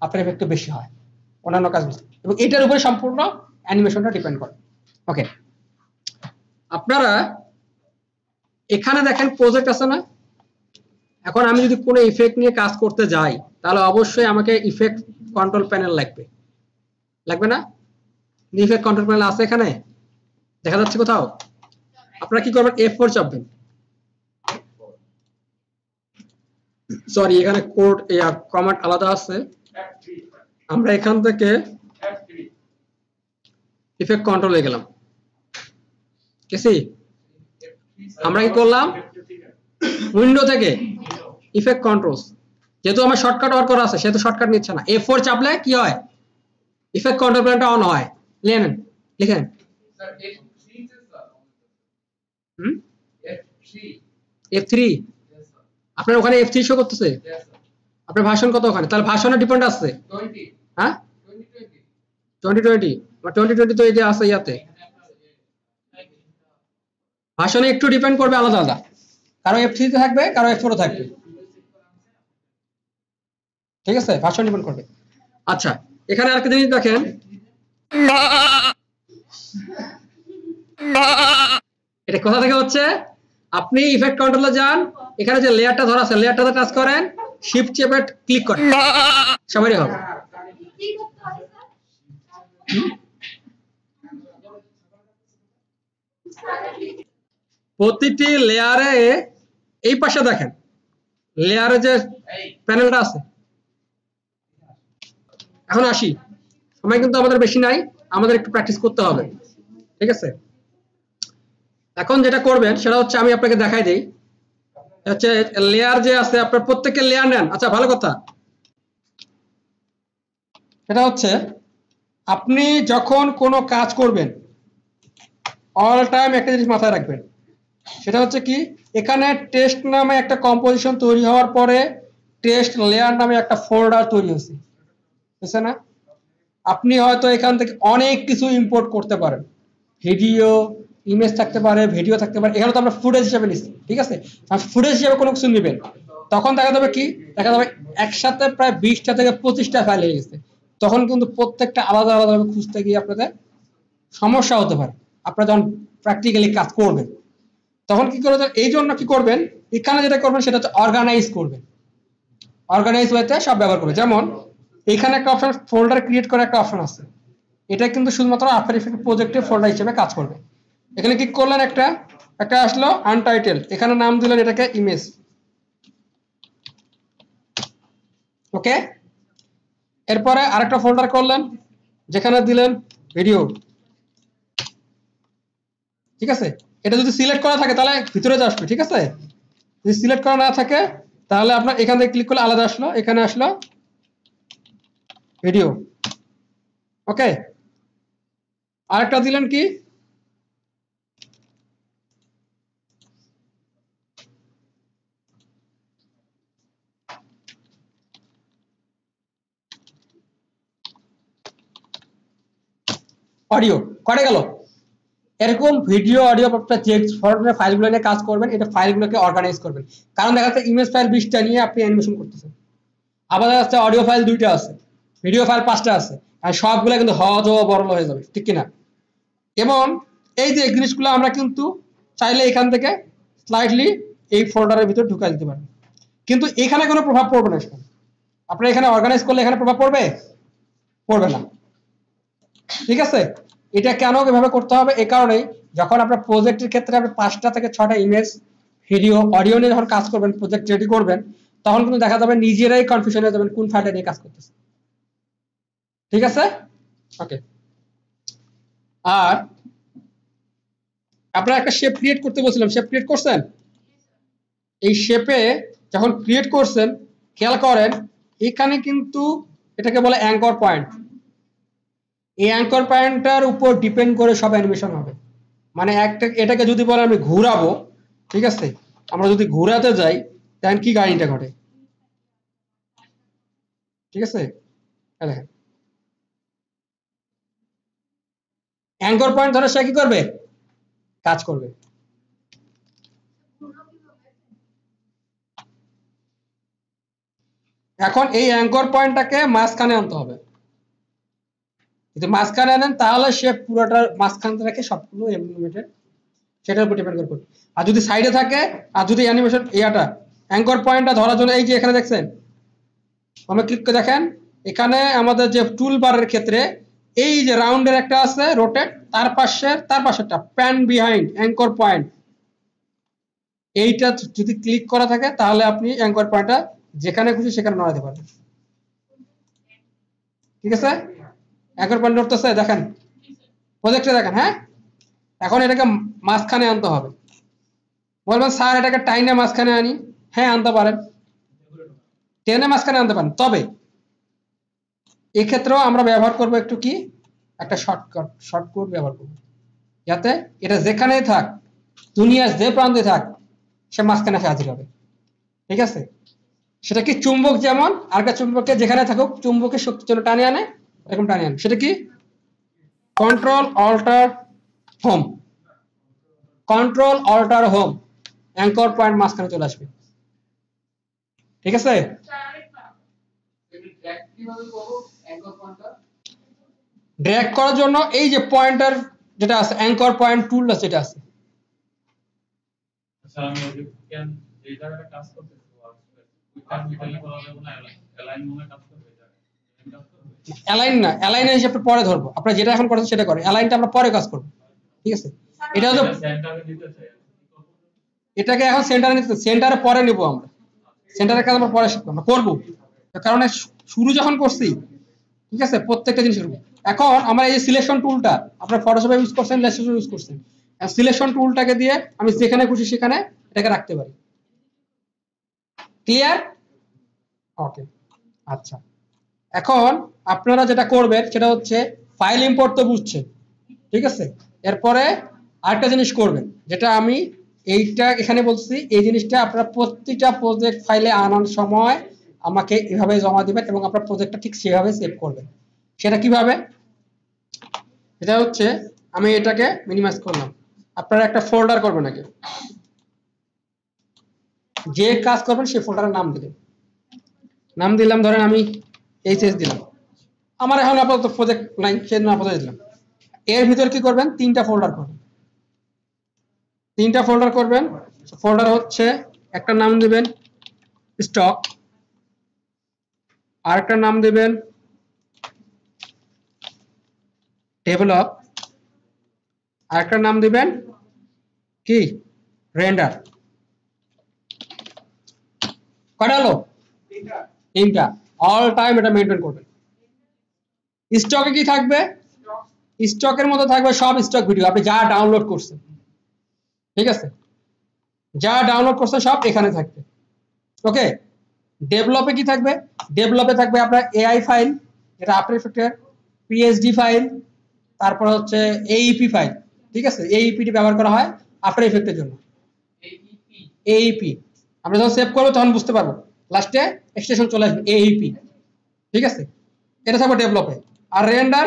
আপনার একটু বেশি হয় অন্যান্য কাজগুলো এবং এটার উপরে সম্পূর্ণ অ্যানিমেশনটা ডিপেন্ড করে ওকে। আপনারা এখানে দেখেন প্রজেক্ট আছে না এখন আমি যদি কোনো ইফেক্ট নিয়ে কাজ করতে যাই তাহলে অবশ্যই আমাকে ইফেক্ট কন্ট্রোল প্যানেল লাগবে না ইফেক্ট কন্ট্রোল প্যানেল আছে এখানে দেখা যাচ্ছে কোথাও আপনারা কি করবেন F4 চাপবেন সরি এখানে কোড কমান্ড আলাদা আছে আমরা এখান থেকে ইফেক্ট কন্ট্রোলে গেলাম কেসি আমরা কি করলাম উইন্ডো থেকে ইফেক্ট কন্ট্রোলস যেহেতু আমার শর্টকাট ওয়ার্ক করা আছে সেহেতু শর্টকাট নিচ্ছে না F4 চাপলে কি হয় ইফেক্ট কন্ট্রোল প্যানেলটা অন হয় লিখেন F3 আপনার ওখানে F3 শো করতেছে আপনার ভার্সন কত ওখানে তাহলে ভার্সনের ডিপেন্ড আছে 20 হ্যাঁ 2020 বা 2020 তো এই যে আছে ইয়াতে ভার্সনে একটু ডিপেন্ড করবে আলাদা আলাদা কারো F3 তে থাকবে কারো F4 এ থাকবে ঠিক আছে ভার্সন ডিপেন্ড করবে। আচ্ছা এখানে আরেকটা জিনিস দেখেন এটা কোথা থেকে হচ্ছে আপনি ইফেক্ট কন্ট্রোলে যান এখানে যে লেয়ারটা ধরা আছে লেয়ারটাতে টাচ করেন শিফট চেপে ক্লিক করেন সবারই হবে প্রতিটি লেয়ারে এই পাশে দেখেন লেয়ারে যে প্যানেলটা আছে এখন আসি সময় কিন্তু আমাদের বেশি নাই আমাদের একটু প্র্যাকটিস করতে হবে ঠিক আছে। এখন যেটা করবেন সেটা হচ্ছে আমি আপনাকে দেখাই দেই হচ্ছে লেয়ার যে আছে আপনার প্রত্যেকটা লেয়ার নেন আচ্ছা ভালো কথা সেটা হচ্ছে আপনি যখন কোনো কাজ করবেন অল টাইম একটা জিনিস মাথায় রাখবেন সেটা হচ্ছে কি, এখানে টেস্ট নামে একটা কম্পোজিশন তৈরি হওয়ার পরে টেস্ট লেয়ার নামে একটা ফোল্ডার তৈরি হয়েছে, বুঝছে না? আপনি হয়তো এখান থেকে অনেক কিছু ইম্পোর্ট করতে পারেন, ভিডিও, ইমেজ থাকতে পারে, ভিডিও থাকতে পারে, এখানে তো আমরা ফুটেজ হিসেবে নিচ্ছি, ঠিক আছে? ফুটেজ হিসেবে কোনো কিছু নেবেন, তখন দেখা যাবে কি, দেখা যাবে একসাথে প্রায় 20টা থেকে 25টা ফাইল হয়ে গেছে। তখন কিন্তু প্রত্যেকটা আলাদা আলাদাভাবে খুঁজতে গিয়ে আপনাদের সমস্যা হতে পারে আপনারা যখন প্র্যাকটিক্যালি কাজ করবেন। তখন কি করবেন, এই জন্য কি করবেন, এখানে যেটা করবেন সেটা হচ্ছে অর্গানাইজ করবেন, অর্গানাইজ ওয়েতে সব ব্যবহার করবেন। যেমন এখানে একটা অপশন, ফোল্ডার ক্রিয়েট করার একটা অপশন আছে, এটা কিন্তু শুধুমাত্র আফটার ইফেক্ট প্রজেক্টের ফোল্ডার হিসেবে কাজ করবে। এখানে ক্লিক করলেন, একটা একটা আসলো আনটাইটেল, এখানে নাম দিলেন এটাকে ইমেজ, ওকে। এরপরে আরেকটা ফোল্ডার করলেন যেখানে দিলেন ভিডিও, ঠিক আছে? এটা যদি সিলেক্ট করা থাকে তাহলে ভিতরে আসবে, ঠিক আছে? যদি সিলেক্ট করা না থাকে তাহলে আপনার এখান থেকে ক্লিক করলে আলাদা আসলো, এখানে আসলো ভিডিও, ওকে। আরেকটা দিলেন কি, অডিও, করে গেল। এরকম ভিডিও, অডিও, যে ফরম্যাটের ফাইলগুলো নিয়ে কাজ করবেন, এটা ফাইলগুলোকে অর্গানাইজ করবেন। কারণ দেখা যাচ্ছে ইমেজ ফাইল 20টা নিয়ে আপনি অ্যানিমেশন করতেছেন, আবার দেখা যাচ্ছে অডিও ফাইল 2টা আছে, ভিডিও ফাইল 5টা আছে, আর সবগুলো কিন্তু হজ ও বড় হয়ে যাবে, ঠিক কিনা? এবং এই যে জিনিসগুলো আমরা কিন্তু চাইলে এখান থেকে স্লাইডলি এই ফোল্ডারের ভিতর ঢুকাই দিতে পারেন, কিন্তু এখানে কোনো প্রভাব পড়বে না। আপনারা এখানে অর্গানাইজ করলে এখানে প্রভাব পড়বে? পড়বে না, ঠিক আছে? এটা কেন এভাবে করতে হবে, এই কারণেই যখন আপনার প্রজেক্টের ক্ষেত্রে আপনি 5টা থেকে 6টা ইমেজ, ভিডিও, অডিও নিয়ে যখন কাজ করবেন, প্রজেক্ট রেডি করবেন, তখন কিন্তু দেখা যাবে নিজেরাই কনফিউশন হয়ে যাবেন কোন ফাইলটা নিয়ে কাজ করতেছে, ঠিক আছে? ওকে। আর আপনারা একটা শেপ ক্রিয়েট করতে বলছিলাম, শেপ ক্রিয়েট করছেন? এই শেপে যখন ক্রিয়েট করছেন, খেয়াল করেন এখানে কিন্তু এটাকে বলে অ্যাঙ্কর পয়েন্ট। এই অ্যাঙ্কর পয়েন্টটার উপর ডিপেন্ড করে সব অ্যানিমেশন হবে। মানে একটা, এটাকে যদি বলে আমি ঘোরাবো, ঠিক আছে, আমরা যদি ঘোরাতে যাই তখন কি কাহিনীটা ঘটে, ঠিক আছে? দেখেন অ্যাঙ্কর পয়েন্ট ধরে সে কি করবে, কাজ করবে। এখন এই অ্যাঙ্কর পয়েন্টটাকে মাঝখানে আনতে হবে, যদি মাঝখানে আনেন তাহলে সে পুরোটা মাঝখানে রেখে সবগুলো অ্যানিমেটেড, সেটার উপর ডিপেন্ড করবে। আর যদি সাইডে থাকে, আর যদি অ্যানিমেশন ইয়াটা অ্যাঙ্কর পয়েন্টটা ধরার জন্য এই যে এখানে দেখছেন, আমরা ক্লিক করে দেখেন এখানে আমাদের যে টুল বারের ক্ষেত্রে এই যে রাউন্ডের একটা আছে রোটেট, তার পাশেরটা প্যান বিহাইন্ড অ্যাঙ্কর পয়েন্ট, এইটা যদি ক্লিক করা থাকে তাহলে আপনি অ্যাঙ্কর পয়েন্টটা যেখানে খুশি সেখানে নড়াতে পারবেন, ঠিক আছে? অ্যাঙ্কর পয়েন্ট নড়তেছে, দেখেন প্রজেক্টে দেখেন, হ্যাঁ। এখন এটাকে মাঝখানে আনতে হবে, বলবেন স্যার এটাকে টাইনে মাঝখানে আনি, হ্যাঁ আনতে পারেন, টেনে মাঝখানে আনতে পারেন। তবে এক্ষেত্রেও আমরা ব্যবহার করব একটু কি, একটা শর্টকাট ব্যবহার করব, যাতে এটা যেখানেই থাক, দুনিয়ার যে প্রান্তে থাক, সে মাঝখানে হাজির হবে, ঠিক আছে? সেটা কি চুম্বক, যেমন আরেকটা চুম্বককে যেখানে থাকুক চুম্বকের শক্তির জন্য টানে আনে, এরকম টানে আনে, সেটা কি control alter home, control alter home, anchor point মাঝখানে চলে আসবে, ঠিক আছে? ড্র্যাগ করার জন্য এই যে পয়েন্টার যেটা আছে, অ্যাঙ্কর পয়েন্ট টুল যেটা আছে, আচ্ছা আমি ওই ক্যান এই জায়গাটা কাজ করতেছি, ওই কাজ বিটালি করা যাবে না, অ্যালাইন মোডে কাজ করবে, অ্যালাইন না, অ্যালাইন হিসেবে পরে ধরবো, আপনারা যেটা এখন করছেন সেটা করেন, অ্যালাইনটা আমরা পরে কাজ করব, ঠিক আছে? এটা হলো সেন্টারে দিতে চাই, এটাকে এখন সেন্টারে নিতে, সেন্টারে পরে নেব আমরা, সেন্টারের কাজ আমরা পরে শিখবো, আমরা করবো, কারণ শুরু যখন করছি, ঠিক আছে, প্রত্যেকটা জিনিস করবো। এখন আমরা এই যে সিলেকশন টুলটা আপনারা ফটোশপে ইউজ করছেন, ইলাস্ট্রেটর ইউজ করছেন, সিলেকশন টুলটাকে দিয়ে আমি যেখানে খুশি সেখানে এটাকে রাখতে পারি, ক্লিয়ার? ওকে, আচ্ছা। এখন আপনারা যেটা করবেন সেটা হচ্ছে ফাইল ইম্পোর্ট তো বুঝছেন, ঠিক আছে? এরপরে আরেকটা জিনিস করবেন, যেটা আমি এইটা এখানে বলছি এই জিনিসটা আপনারা প্রত্যেকটা প্রজেক্ট ফাইলে আনার সময় আমাকে এভাবে জমা দিবেন এবং আপনার প্রজেক্টটা ঠিক সেভাবে সেভ করবেন। সেটা কিভাবে? এটা হচ্ছে আমি এটাকে মিনিমাইজ করলাম, আপনারা একটা ফোল্ডার করবেন আগে, যে কাজ করবেন সেই ফোল্ডারের নাম দিলেন, নাম দিলাম ধরেন আমি এইচএস দিলাম, আমার এখন আপাতত প্রজেক্ট নাই সেজন্য আপাতত দিলাম। এর ভিতর কি করবেন, তিনটা ফোল্ডার করবেন, তিনটা ফোল্ডার করবেন। ফোল্ডার হচ্ছে একটা নাম দিবেন স্টক, আরেকটা নাম দিবেন ডেভেলপ, আরেকটা নাম দিবেন কি রেন্ডার। কয়টা হলো? তিনটা। অল টাইম এটা মেনটেন করবেন। স্টকে কি থাকবে? স্টকের মধ্যে থাকবে সব স্টক ভিডিও আপনি যা ডাউনলোড করছেন, ঠিক আছে, যা ডাউনলোড করছেন সব এখানে থাকবে। ওকে। ডেভেলপে কি থাকবে? ডেভেলপে থাকবে আপনার এআই ফাইল, এটা আফটার ইফেক্টের, পিএসডি ফাইল, তারপর হচ্ছে এইপি ফাইল, ঠিক আছে, এইপিটি ব্যবহার করা হয় আফটার ইফেক্টের জন্য। এইপি আমরা যখন সেভ করবো তখন বুঝতে পারবো, লাস্টে এক্সটেনশন চলে আসবে এইপি, ঠিক আছে, এটা থাকবে ডেভেলপে। আর রেন্ডার,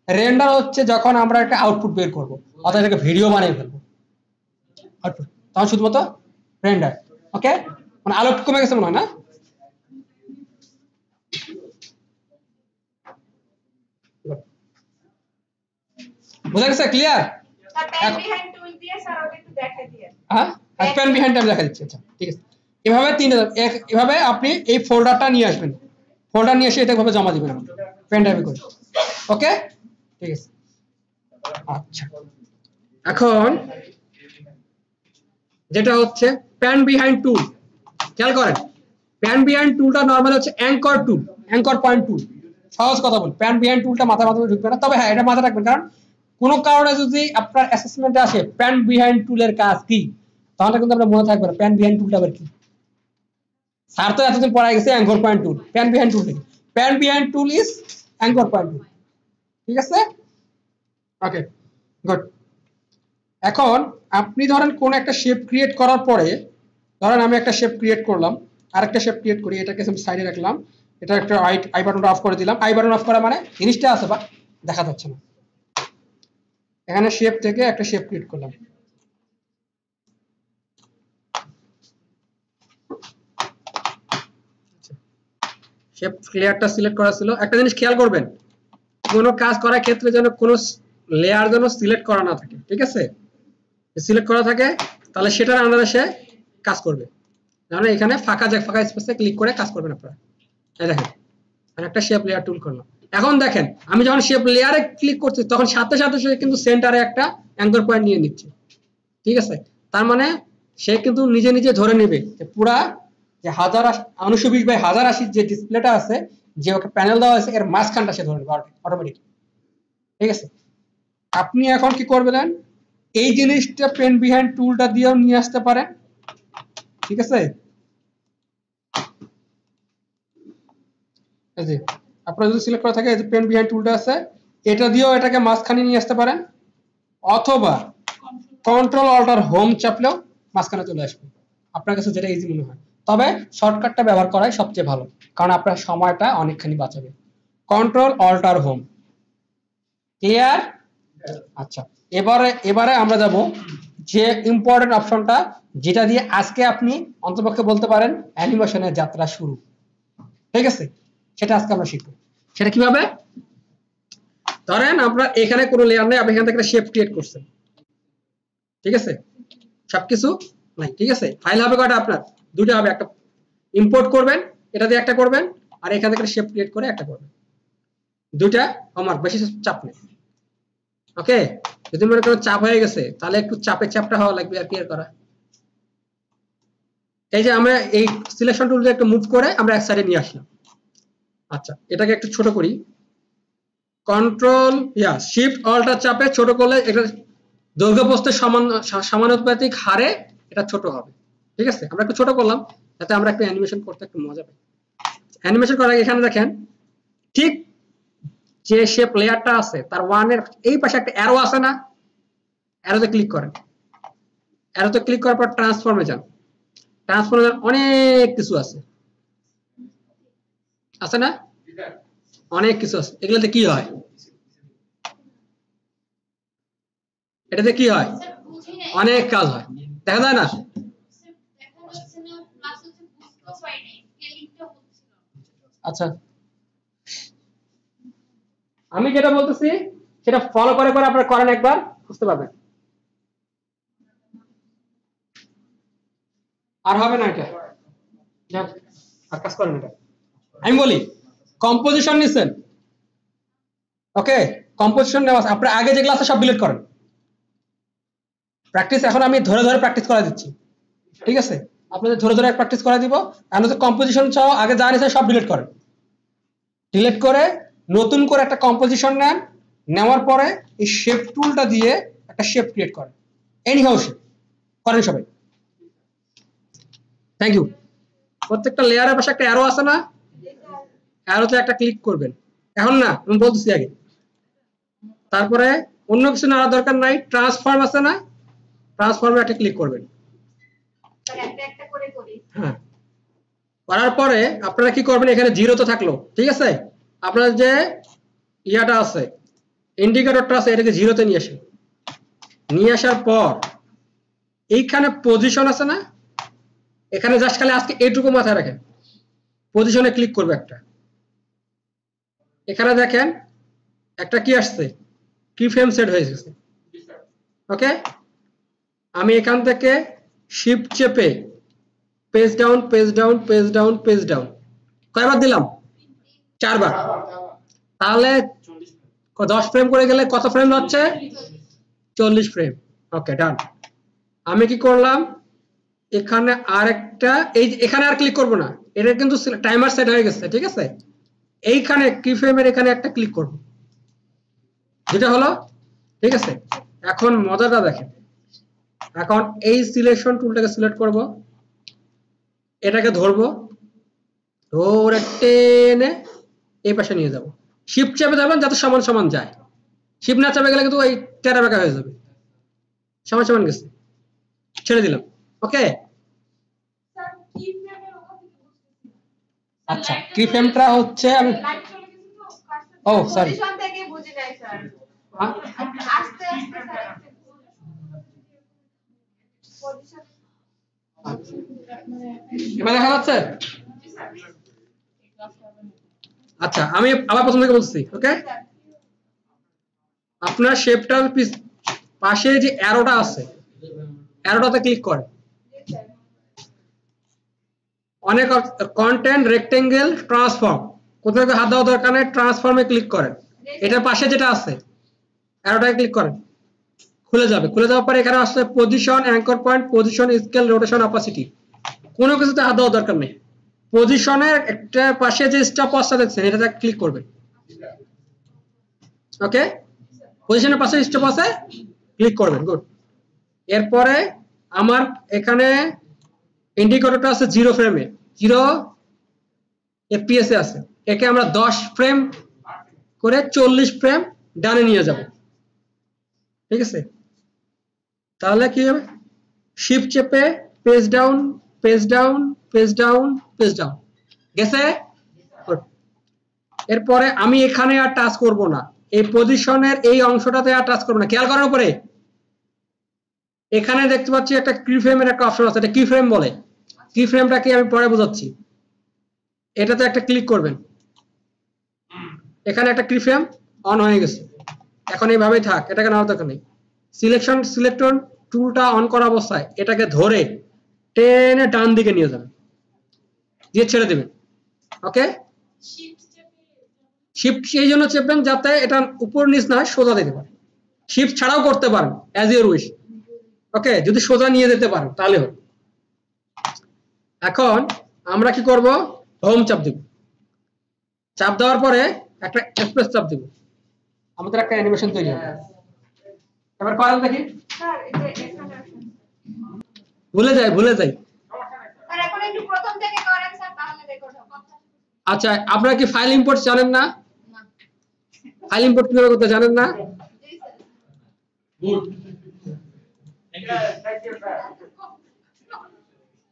রেন্ডার হচ্ছে যখন আমরা একটা আউটপুট বের করবো অর্থাৎ এটাকে ভিডিও বানিয়ে ফেলবো আউটপুট, তখন শুধুমাত্র রেন্ডার। ওকে, মানে আলো কমে গেছে মনে হয় না? বুঝা গেছে? ক্লিয়ার? প্যান বিহাইন্ড টুল দিয়ে স্যার ওটা একটু দেখাই দিয়ে। হ্যাঁ, প্যান বিহাইন্ড আমি দেখা দিচ্ছি। আচ্ছা ঠিক আছে, এভাবে এভাবে আপনি এই ফোল্ডারটা নিয়ে আসবেন, ফোল্ডার নিয়ে এসে এটা ভাবে জমা দিবেন পেন ড্রাইভে করে। ওকে ঠিক আছে। আচ্ছা এখন যেটা হচ্ছে প্যান বিহাইন্ড টুল, খেয়াল করেন প্যান বিহাইন্ড টুলটা নরমালি হচ্ছে অ্যাঙ্কর টুল, অ্যাঙ্কর পয়েন্ট টুল। সহজ কথা বল, প্যান বিহাইন্ড টুলটা মাথায় ঢুকবে না, তবে হ্যাঁ এটা মাথায় রাখবেন, কারণ কোনো কারণে যদি আপনার অ্যাসেসমেন্টে আসে প্যান বিহাইন্ড টুলের কাজ কি, তাহলে কিন্তু আপনার মনে থাকবে না প্যান বিহাইন্ড টুলটা আবার কি। স্যার তো এতদিন পড়াই গেছে anchor point tool, pan behind tool থেকে, pan behind tool is anchor point tool, ঠিক আছে? Okay good. এখন আপনি ধরেন কোন একটা শেপ ক্রিয়েট করার পরে, ধরেন আমি একটা শেপ ক্রিয়েট করলাম, আরেকটা শেপ ক্রিয়েট করি, এটাকে আমি সাইডে রাখলাম, এটা একটা আই বাটনটা অফ করে দিলাম। আই বাটন অফ করা মানে জিনিসটা আছে বা দেখা যাচ্ছে না। এখানে শেপ থেকে একটা শেপ ক্রিয়েট করলাম, শেপ ক্লিয়ারটা সিলেক্ট করা ছিল। একটা জিনিস খেয়াল করবেন, কোনো কাজ করার ক্ষেত্রে যেন কোনো লেয়ার যেন সিলেক্ট করা না থাকে, ঠিক আছে? সিলেক্ট করা থাকে তাহলে সেটার আন্ডারে সে কাজ করবে। মানে এখানে ফাঁকা স্পেসে ক্লিক করে কাজ করবেন আপনারা। এই দেখেন আমি একটা শেপ লেয়ার টুল করলাম। এখন দেখেন আমি যখন শেপ লেয়ারে ক্লিক করছি তখন সাথে সাথে সে কিন্তু সেন্টারে একটা অ্যাঙ্কর পয়েন্ট নিয়ে নিচ্ছে, ঠিক আছে? তার মানে সে কিন্তু নিজে নিজে ধরে নেবে যে পুরা যে 1920x1080 যে ডিসপ্লেটা আছে, যে ওকে প্যানেল দেওয়া আছে এর মাঝখানটা সে ধরে নেবে অটোমেটিক, ঠিক আছে? আপনি এখন কি করবেন, এই জিনিসটা পেন বিহাইন্ড টুলটা দিয়েও নিয়ে আসতে পারেন, ঠিক আছে? এই যে আপনারা যদি সিলেক্ট করা থাকে এই যে পেন বিহাইন্ড টুলটা আছে, এটা দিয়েও এটাকে মাঝখানে নিয়ে আসতে পারেন, অথবা কন্ট্রোল অল্টার হোম চাপলেও মাঝখানে চলে আসবে, আপনার কাছে যেটা ইজি মনে হয়। তবে শর্টকাটটা ব্যবহার করাই সবচেয়ে ভালো, কারণ আপনার সময়টা অনেকখানি বাঁচাবে। Control alter home, clear? আচ্ছা এবারে আমরা যাব যে ইম্পর্টেন্ট অপশনটা, যেটা দিয়ে আজকে আপনি অন্ততপক্ষে বলতে পারেন অ্যানিমেশনের যাত্রা শুরু, ঠিক আছে? সেটা আজকে আমরা শিখব। সেটা কিভাবে? ধরেন আপনার এখানে কোনো লেয়ার নেই, আপনি এখান থেকে একটা শেপ ক্রিয়েট করছেন, ঠিক আছে? সবকিছু নাই, ঠিক আছে? ফাইল হবে কয়টা আপনার? দুটো হবে, একটা ইম্পোর্ট করবেন, এটা দিয়ে একটা করবেন, আর এখান থেকে শেপ ক্রিয়েট করে একটা করবেন, দুইটা আমার বেশি চাপ নেই। ওকে, যদি মনে করো চাপ হয়ে গেছে তাহলে একটু চাপটা হওয়া লাগবে আর ক্লিয়ার করা। এই যে আমরা এই সিলেকশন টুল দিয়ে একটু মুভ করে আমরা এক সাইডে নিয়ে আসলাম। আচ্ছা এটাকে একটু ছোট করি, কন্ট্রোল শিফট অল্টার চাপে ছোট করলে এটা দৈর্ঘ্য প্রস্থের সমানুপাতিক হারে এটা ছোট হবে, ঠিক আছে? আমরা একটু ছোট করলাম যাতে আমরা একটু অ্যানিমেশন করতে একটু মজা পাই। অ্যানিমেশন করার আগে এখানে দেখেন ঠিক যে শেপ লেয়ারটা আছে তার ওয়ানের এই পাশে একটা অ্যারো আছে না, অ্যারোতে ক্লিক করেন, অ্যারোতে ক্লিক করার পর ট্রান্সফর্মে যান। ট্রান্সফর্মে অনেক কিছু আছে না, অনেক কিছু আছে। এগুলোতে কি হয়, এটাতে কি হয়, অনেক কাজ হয়, দেখা যায় না? আচ্ছা, আমি যেটা বলতেছি সেটা ফলো করে করে আপনারা করেন, একবার বুঝতে পারবেন। আর হবে না এটা, যাক আর কাজ করেন এটা। আমি বলি কম্পোজিশন নিছেন, ওকে, কম্পোজিশন নেওয়া আছে, আপনারা আগে যেগুলো আছে সব ডিলিট করেন। প্র্যাকটিস এখন আমি ধরে ধরে প্র্যাকটিস করা দিচ্ছি, ঠিক আছে? আপনাদের ধরে ধরে প্র্যাকটিস করা দিব। আর হচ্ছে কম্পোজিশন সহ আগে যা নিছে সব ডিলিট করেন। ডিলিট করে নতুন করে একটা কম্পোজিশন নেন, নেওয়ার পরে এই শেপ টুলটা দিয়ে একটা শেপ ক্রিয়েট করেন, এনি হাউ শেপ করেন সবাই। Thank you. প্রত্যেকটা লেয়ারের পাশে একটা অ্যারো আছে না, অ্যারোতে একটা ক্লিক করবেন। এখন না, আমি বলতেছি আগে, তারপরে অন্য কিছু নেওয়ার দরকার নাই, ট্রান্সফর্ম আছে না, ট্রান্সফর্মে একটা ক্লিক করবেন। হ্যাঁ, করার পরে আপনারা কি করবেন, এখানে জিরো তো থাকলো, ঠিক আছে? আপনার যে ইয়াটা আছে, ইন্ডিকেটরটা আছে, এটাকে জিরোতে নিয়ে আসেন। নিয়ে আসার পর এইখানে পজিশন আছে না, এখানে জাস্ট খালি আজকে এইটুকু মাথায় রাখেন, পজিশনে ক্লিক করবে একটা। এখানে দেখেন একটা কি আসছে, কি ফ্রেম সেট হয়ে গেছে, ওকে? আমি এখান থেকে শিফট চেপে page down, page down, page down, page down কয়বার দিলাম? 4 বার। তাহলে 10 ফ্রেম করে গেলে কত ফ্রেম হচ্ছে? 40 ফ্রেম। ওকে, ডান। আমি কি করলাম, এখানে আরেকটা, এই এখানে আর ক্লিক করব না, এটা কিন্তু টাইমার সেট হয়ে গেছে, ঠিক আছে? এইখানে কি ফ্রেমের এখানে একটা ক্লিক করব, যেটা হলো, ঠিক আছে? এখন মজাটা দেখেন, এখন এই সিলেকশন টুলটাকে সিলেক্ট করব, এটাকে ধরবো, ধরে টেনে এই পাশে নিয়ে যাব। শিফট চেপে যাবেন যাতে সমান সমান যায়, শিফট না চেপে গেলে কিন্তু ওই টেরা বেঁকা হয়ে যাবে। সমান সমান গেছে, ছেড়ে দিলাম, ওকে? আচ্ছা, কি ফ্রেমটা হচ্ছে, আমি ও সরি, পজিশন থেকে বুঝি নাই স্যার, আস্তে আস্তে স্যার পজিশন। এবার দেখা যাচ্ছে? আচ্ছা, আমি আবার প্রথম থেকে বলছি, ওকে? আপনার শেপটার পাশে যে অ্যারোটা আছে, অ্যারোটাতে ক্লিক করেন। অনেক কন্টেন্ট, রেক্টেঙ্গেল, ট্রান্সফর্ম, কোথাও হাত দেওয়া দরকার নেই, ট্রান্সফর্মে ক্লিক করেন। এটার পাশে যেটা আছে অ্যারোটায় ক্লিক করেন, খুলে যাবে। খুলে যাওয়ার পরে এখানে আসছে position, anchor point, position, scale, rotation, opacity. কোনো কিছুতে হাত দেওয়ার দরকার নেই। পজিশনের একটা পাশে যে স্টপ ওয়াচটা দেখছেন, এটাতে ক্লিক করবেন, ওকে? পজিশনের পাশে স্টপ ওয়াচে ক্লিক করবেন, গুড। এরপরে আমার এখানে ইন্ডিকেটরটা আছে 0 ফ্রেমে, 0 এফপিএস এ আছে। একে আমরা 10 ফ্রেম করে 40 ফ্রেম ডানে নিয়ে যাব, ঠিক আছে? তাহলে কি হবে, শিফট চেপে page down, page down, page down, page down গেছে। এরপরে আমি এখানে আর টাচ করব না, এই পজিশনের এই অংশটাতে আর টাচ করব না। খেয়াল করার উপরে এখানে দেখতে পাচ্ছি একটা কি ফ্রেমের একটা অপশন আছে, এটা কি ফ্রেম বলে। কি ফ্রেমটা কি আমি পরে বোঝাচ্ছি। এটাতে একটা ক্লিক করবেন, এখানে একটা কি ফ্রেম অন হয়ে গেছে। এখন এইভাবেই থাক, এটাকে নাও দরকার নেই। সিলেক্টর টুলটা অন করা অবস্থায় এটাকে ধরে টেনে ডান দিকে নিয়ে যাবেন, দিয়ে ছেড়ে দেবেন, ওকে? শিফট এই জন্য চেপবেন যাতে এটা উপর নিচ না সোজা দিতে পারে। শিফট ছাড়াও করতে পারেন, অ্যাজ ইউর উইশ, ওকে? যদি সোজা নিয়ে যেতে পারেন তাহলে হবে। এখন আমরা কি করব, হোম চাপ দিব। চাপ দেওয়ার পরে একটা স্পেস চাপ দিব, আমাদের একটা অ্যানিমেশন তৈরি হবে। এবার করেন দেখি। স্যার এটা এখানে আসেন। ভুলে যাই। স্যার এখন একটু প্রথম থেকে করেন স্যার, তাহলে রেকর্ড হবে। আচ্ছা, আপনারা কি ফাইল ইম্পোর্ট জানেন না? না। ফাইল ইম্পোর্ট কিভাবে করতে জানেন না? জি স্যার। গুড।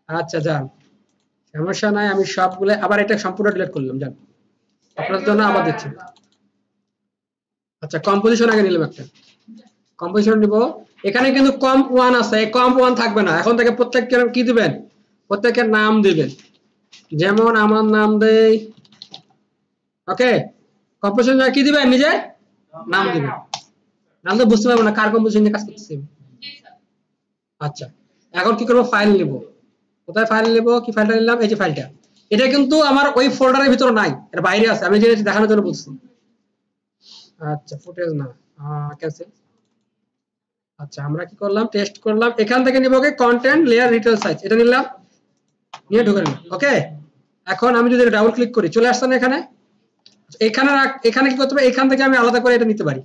আচ্ছা যান, সমস্যা নাই, আমি সবগুলো আবার এটা সম্পূর্ণ ডিলিট করলাম। যান, আপনার জন্য আবার দিচ্ছি। আচ্ছা, কম্পোজিশন আগে নিলাম একটা, কম্পোজিশন নিব। এখানে কিন্তু কম্প 1 আছে, এই কম্প 1 থাকবে না। এখন থেকে প্রত্যেককে কি দিবেন, প্রত্যেকের নাম দিবেন। যেমন আমার নাম দেই, ওকে। কম্পোজিশন কি দিবেন, নিজে নাম দিবেন। নাম তো বুঝতে পারবো না কার কম্পোজিশন নিয়ে কাজ করতেছি। আচ্ছা, এখন কি করব, ফাইল নিব। কোথায় ফাইল নিব, কি ফাইলটা নিলাম, এই যে ফাইলটা। এটা কিন্তু আমার ওই ফোল্ডারের ভিতরে নাই, এর বাইরে আছে, আমি যেটা দেখানোর জন্য বলছি। আচ্ছা, ফুটেজ না, ক্যান্সেল। আচ্ছা, আমরা কি করলাম, টেস্ট করলাম। এখান থেকে নিব কি কন্টেন্ট লেয়ার রিটেল সাইজ, এটা নিলাম, নিয়ে ঢুকে নিলাম। ওকে, এখন আমি যদি ডাবল ক্লিক করি, চলে আসছে না এখানে। এখানে এখানে কি করতে হবে, এখান থেকে আমি আলাদা করে এটা নিতে পারি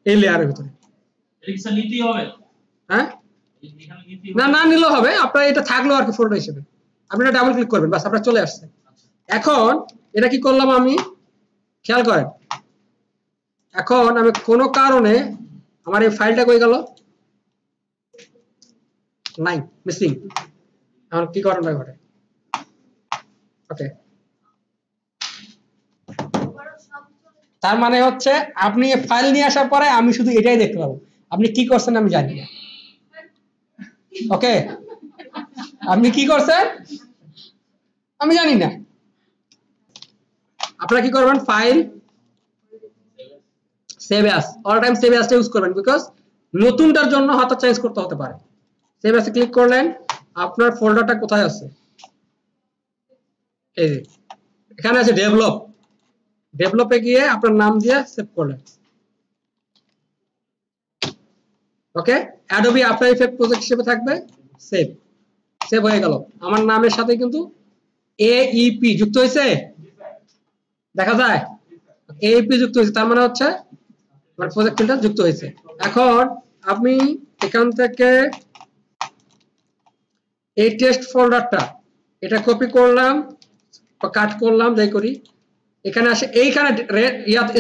এই লেয়ারের ভিতরে। এলিক্সা নিতেই হবে, হ্যাঁ, এখানে নিতেই না না নিলেও হবে, আপনার এটা থাকলো আর কি ফোল্ডার হিসেবে। আপনি এটা ডাবল ক্লিক করবেন, বাস আপনার চলে আসছে। এখন এটা কি করলাম আমি, খেয়াল করেন। এখন আমি কোনো কারণে আমার এই ফাইলটা কই গেল, নাই, মিসিং। এখন কি ঘটনা ঘটে, ওকে। তার মানে হচ্ছে আপনি ফাইল নিয়ে আসার পরে আমি শুধু এটাই দেখতে পাবো, আপনি কি করছেন আমি জানি না। ওকে, আপনি কি করছেন আমি জানি না। আপনারা কি করবেন, file save as, all time save অ্যাজটা ইউজ করবেন, বিকজ নতুনটার জন্য হয়তো চেঞ্জ করতে হতে পারে। সেভ অ্যাজে ক্লিক করলেন, আপনার ফোল্ডারটা কোথায় আছে, এই যে এখানে আছে ডেভেলপ। ডেভেলপে গিয়ে আপনার নাম দিয়ে সেভ করলেন। ওকে, অ্যাডোবি আফটার ইফেক্ট প্রজেক্ট হিসেবে থাকবে, সেভ। সেভ হয়ে গেল, আমার নামের সাথে কিন্তু AEP যুক্ত হয়েছে, দেখা যায় AEP যুক্ত হয়েছে, তার মানে হচ্ছে আমার প্রজেক্টটা যুক্ত হয়েছে। এখন আমি এখান থেকে এই টেস্ট ফোল্ডারটা এটা কপি করলাম বা কাট করলাম, যাই করি। এখানে আসে, এইখানে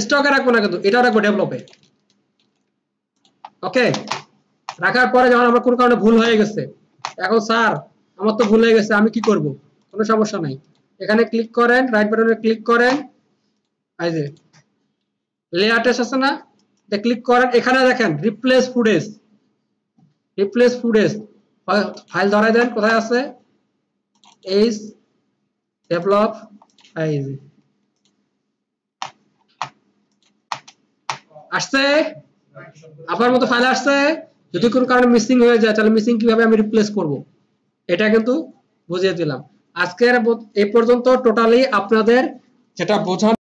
স্টকে রাখবো না, কিন্তু এটা রাখবো ডেভেলপে। ওকে, রাখার পরে যখন আমার কোনো কারণে ভুল হয়ে গেছে, এখন স্যার আমার তো ভুল হয়ে গেছে, আমি কি করব, কোনো সমস্যা নাই। এখানে ক্লিক করেন, রাইট বাটনে ক্লিক করেন, এই যে লেয়ার টেস্ট আছে না, এটা ক্লিক করেন। এখানে দেখেন replace footage, replace footage file ধরাই দেন, কোথায় আছে, এই ডেভেলপ, এই যে আসছে, আপনার মতো ফাইল আসছে। যদি কোনো কারণে মিসিং হয়ে যায়, তাহলে মিসিং কিভাবে আমি রিপ্লেস করব, এটা কিন্তু বুঝিয়ে দিলাম। আজকের এই পর্যন্ত টোটালি আপনাদের যেটা বোঝানো